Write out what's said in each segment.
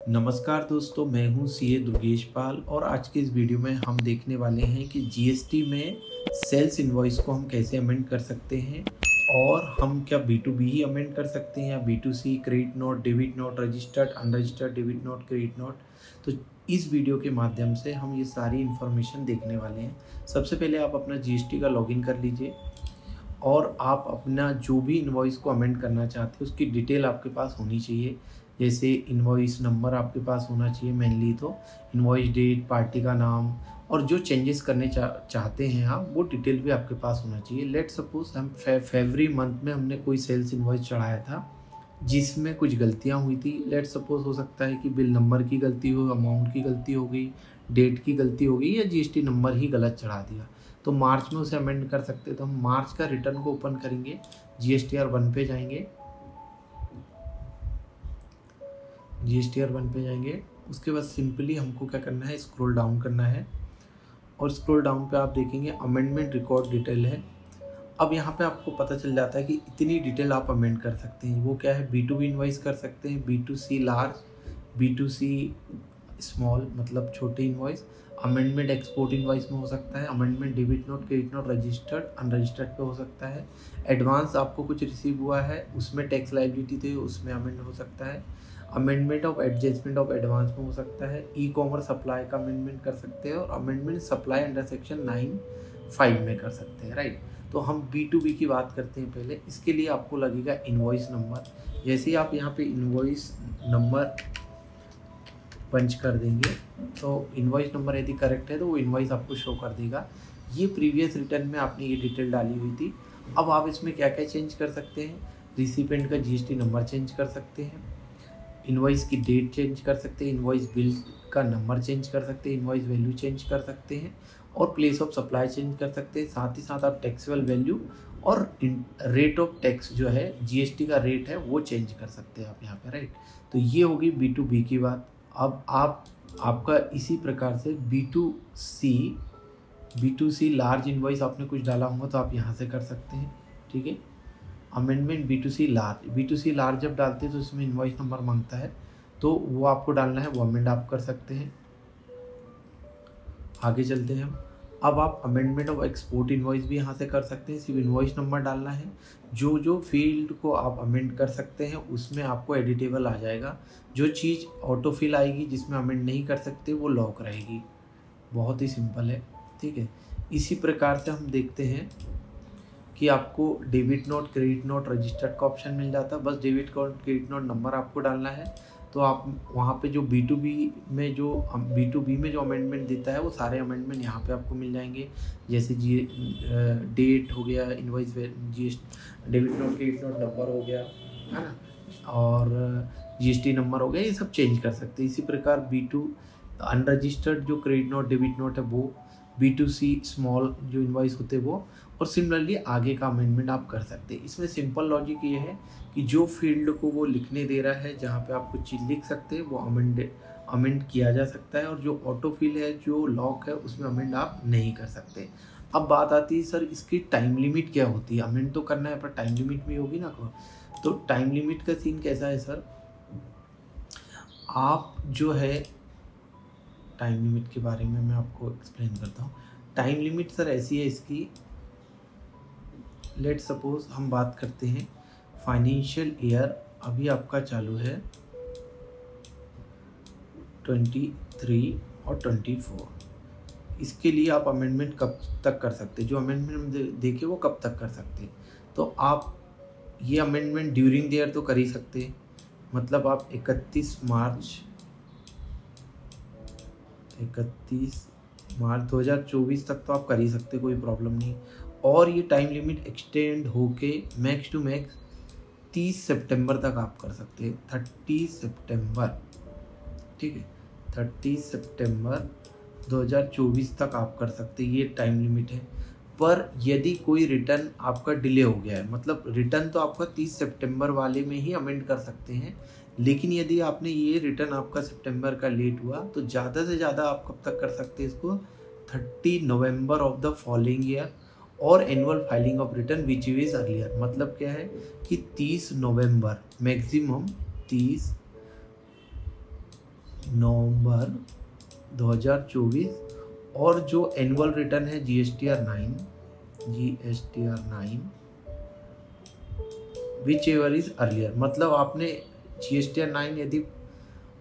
नमस्कार दोस्तों, मैं हूं सीए दुर्गेश पाल और आज के इस वीडियो में हम देखने वाले हैं कि जीएसटी में सेल्स इनवॉइस को हम कैसे अमेंड कर सकते हैं और हम क्या बी2बी ही अमेंड कर सकते हैं या बी2सी, credit note, debit note, registered, unregistered debit note, credit note. तो इस वीडियो के माध्यम से हम ये सारी इन्फॉर्मेशन देखने वाले हैं। सबसे पहले आप अपना जीएसटी का लॉगिन कर लीजिए और आप अपना जो भी इनवॉइस को अमेंड करना चाहते हैं उसकी डिटेल आपके पास होनी चाहिए। जैसे इनवॉइस नंबर आपके पास होना चाहिए मेनली, तो इनवॉइस डेट, पार्टी का नाम और जो चेंजेस करने चाहते हैं आप वो डिटेल भी आपके पास होना चाहिए। लेट सपोज हम फरवरी मंथ में हमने कोई सेल्स इनवॉइस चढ़ाया था जिसमें कुछ गलतियां हुई थी। लेट सपोज हो सकता है कि बिल नंबर की गलती हो, अमाउंट की गलती हो गई, डेट की गलती हो गई या जीएसटी नंबर ही गलत चढ़ा दिया, तो मार्च में उसे अमेंड कर सकते हैं। तो हम मार्च का रिटर्न को ओपन करेंगे, GSTR1 पे जाएंगे, GSTR1 पे जाएंगे। उसके बाद सिंपली हमको क्या करना है, स्क्रॉल डाउन करना है और स्क्रॉल डाउन पे आप देखेंगे अमेंडमेंट रिकॉर्ड डिटेल है। अब यहाँ पे आपको पता चल जाता है कि इतनी डिटेल आप अमेंड कर सकते हैं। वो क्या है, B2B इनवॉइस कर सकते हैं, B2C लार्ज, B2C स्मॉल मतलब छोटे इनवॉइस, अमेंडमेंट एक्सपोर्ट इनवॉइस में हो सकता है, amendment debit note, credit note, registered, unregistered पे हो सकता है, एडवांस आपको कुछ रिसीव हुआ है उसमें टैक्स लायबिलिटी थी उसमें अमेंड हो सकता है, amendment of adjustment of advance में हो सकता है, ई कॉमर्स सप्लाई का अमेंडमेंट कर सकते हैं और अमेंडमेंट सप्लाई अंडर सेक्शन 9(5) में कर सकते हैं, राइट। तो हम B2B की बात करते हैं पहले। इसके लिए आपको लगेगा इनवॉइस नंबर। जैसे ही आप यहाँ पे इनवॉइस नंबर पंच कर देंगे तो इनवॉइस नंबर यदि करेक्ट है तो वो इनवॉइस आपको शो कर देगा। ये प्रीवियस रिटर्न में आपने ये डिटेल डाली हुई थी। अब आप इसमें क्या क्या चेंज कर सकते हैं, रिसिपेंट का जीएसटी नंबर चेंज कर सकते हैं, इनवॉइस की डेट चेंज कर सकते हैं, इनवॉइस बिल का नंबर चेंज कर सकते हैं, इनवॉइस वैल्यू चेंज कर सकते हैं और प्लेस ऑफ सप्लाई चेंज कर सकते हैं। साथ ही साथ आप टैक्सेबल वैल्यू और रेट ऑफ टैक्स जो है, जीएसटी का रेट है वो चेंज कर सकते हैं आप यहाँ पे, राइट। तो ये होगी B2B की बात। अब आपका इसी प्रकार से B2C लार्ज इनवॉइस आपने कुछ डाला होगा तो आप यहाँ से कर सकते हैं, ठीक है। अमेंडमेंट B2C लार्ज जब डालते हैं तो इसमें इनवॉइस नंबर मांगता है तो वो आपको डालना है, वो अमेंड आप कर सकते हैं। आगे चलते हैं हम। अब आप अमेंडमेंट ऑफ एक्सपोर्ट इनवॉइस भी यहाँ से कर सकते हैं, सिर्फ इनवॉइस नंबर डालना है। जो जो फील्ड को आप अमेंड कर सकते हैं उसमें आपको एडिटेबल आ जाएगा। जो चीज़ ऑटो फिल आएगी जिसमें अमेंड नहीं कर सकते वो लॉक रहेगी। बहुत ही सिंपल है, ठीक है। इसी प्रकार से हम देखते हैं कि आपको debit note, credit note, registered का ऑप्शन मिल जाता है। बस debit note, credit note number आपको डालना है तो आप वहाँ पे जो B2B में जो अमेंडमेंट देता है वो सारे अमेंडमेंट यहाँ पे आपको मिल जाएंगे। जैसे डेट हो गया, invoice, debit note, credit note number हो गया, है ना, और GST नंबर हो गया, ये सब चेंज कर सकते हैं। इसी प्रकार अनरजिस्टर्ड जो क्रेडिट नोट, डेबिट नोट है वो, B2C स्मॉल जो इनवॉइस होते हैं वो, और सिमिलरली आगे का अमेंडमेंट आप कर सकते हैं। इसमें सिंपल लॉजिक ये है कि जो फील्ड को वो लिखने दे रहा है, जहाँ पे आप कुछ चीज़ लिख सकते हैं वो अमेंड किया जा सकता है और जो ऑटो फिल है, जो लॉक है, उसमें अमेंड आप नहीं कर सकते। अब बात आती है सर इसकी टाइम लिमिट क्या होती है। अमेंड तो करना है पर टाइम लिमिट भी होगी ना। तो टाइम लिमिट का सीन कैसा है सर, आप जो है टाइम लिमिट के बारे में मैं आपको एक्सप्लेन करता हूँ। टाइम लिमिट सर ऐसी है इसकी, लेट सपोज हम बात करते हैं फाइनेंशियल ईयर अभी आपका चालू है 23 और 24। इसके लिए आप अमेंडमेंट कब तक कर सकते हैं, जो अमेंडमेंट देखे वो कब तक कर सकते हैं। तो आप ये अमेंडमेंट ड्यूरिंग द ईयर तो कर ही सकते हैं, मतलब आप 31 मार्च 2024 तक तो आप कर ही सकते, कोई प्रॉब्लम नहीं। और ये टाइम लिमिट एक्सटेंड होके मैक्स टू मैक्स 30 सितंबर तक आप कर सकते हैं, 30 सितंबर, ठीक है, 30 सितंबर 2024 तक आप कर सकते हैं, ये टाइम लिमिट है। पर यदि कोई रिटर्न आपका डिले हो गया है, मतलब रिटर्न तो आपका 30 सितंबर वाले में ही अमेंड कर सकते हैं, लेकिन यदि आपने ये रिटर्न आपका सितंबर का लेट हुआ तो ज़्यादा से ज़्यादा आप कब तक कर सकते हैं इसको, 30 November of the following year और annual filing of return which is earlier. मतलब क्या है कि 30 नवंबर मैक्सिमम 30 नवंबर 2024 और जो एनुअल रिटर्न है GSTR 9 which ever is earlier, मतलब आपने GSTR 9 यदि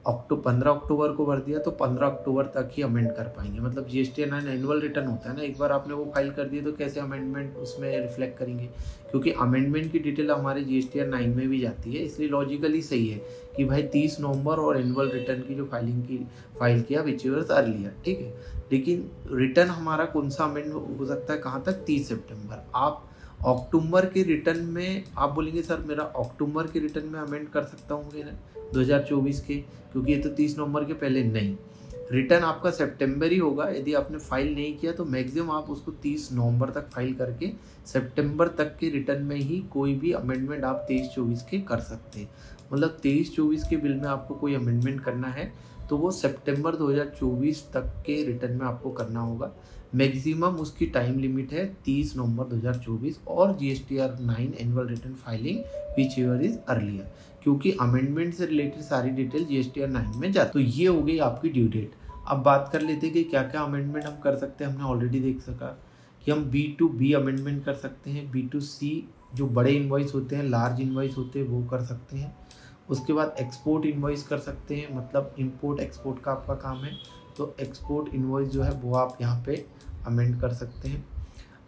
15 अक्टूबर को भर दिया तो 15 अक्टूबर तक ही अमेंड कर पाएंगे। मतलब GSTR 9 एनुअल रिटर्न होता है ना, एक बार आपने वो फाइल कर दिया तो कैसे अमेंडमेंट उसमें रिफ्लेक्ट करेंगे, क्योंकि अमेंडमेंट की डिटेल हमारे GSTR 9 में भी जाती है। इसलिए लॉजिकली सही है कि भाई 30 नवंबर और एनुअल रिटर्न की जो फाइल किया विच एवर अर्लियर, ठीक है। लेकिन रिटर्न हमारा कौन सा अमेंड हो सकता है, कहाँ तक, 30 सितंबर। आप अक्टूबर के रिटर्न में आप बोलेंगे सर मेरा अक्टूबर के रिटर्न में अमेंड कर सकता हूँ 2024 के, क्योंकि ये तो 30 नवंबर के पहले नहीं, रिटर्न आपका सितंबर ही होगा। यदि आपने फाइल नहीं किया तो मैक्सिमम आप उसको 30 नवंबर तक फाइल करके सितंबर तक के रिटर्न में ही कोई भी अमेंडमेंट आप 23-24 के कर सकते हैं। मतलब 23-24 के बिल में आपको कोई अमेंडमेंट करना है तो वो सितंबर 2024 तक के रिटर्न में आपको करना होगा। मैक्सिमम उसकी टाइम लिमिट है 30 नवंबर 2024 और GSTR 9 annual return filing which ever is earlier, क्योंकि अमेंडमेंट से रिलेटेड सारी डिटेल GSTR 9 में जाती है। तो ये हो गई आपकी ड्यू डेट। अब बात कर लेते हैं कि क्या क्या अमेंडमेंट हम कर सकते हैं। हमने ऑलरेडी देख सका कि हम B2B अमेंडमेंट कर सकते हैं, B2C जो बड़े इन्वॉइस होते हैं, लार्ज इन्वॉइस होते हैं, वो कर सकते हैं। उसके बाद एक्सपोर्ट इन्वॉइस कर सकते हैं, मतलब इंपोर्ट एक्सपोर्ट का आपका काम है तो एक्सपोर्ट इन्वॉइस जो है वो आप यहाँ पे अमेंड कर सकते हैं।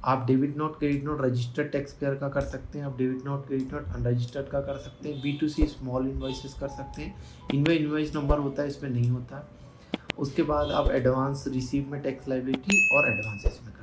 आप debit note, credit note registered tax payer का कर सकते हैं, आप debit note, credit note unregistered का कर सकते हैं। B2C स्मॉल इन्वॉइसेस कर सकते हैं, इनमें इन्वॉइस नंबर होता है, इसमें नहीं होता। उसके बाद आप एडवांस रिसीव में टैक्स लायबिलिटी और एडवांसेस में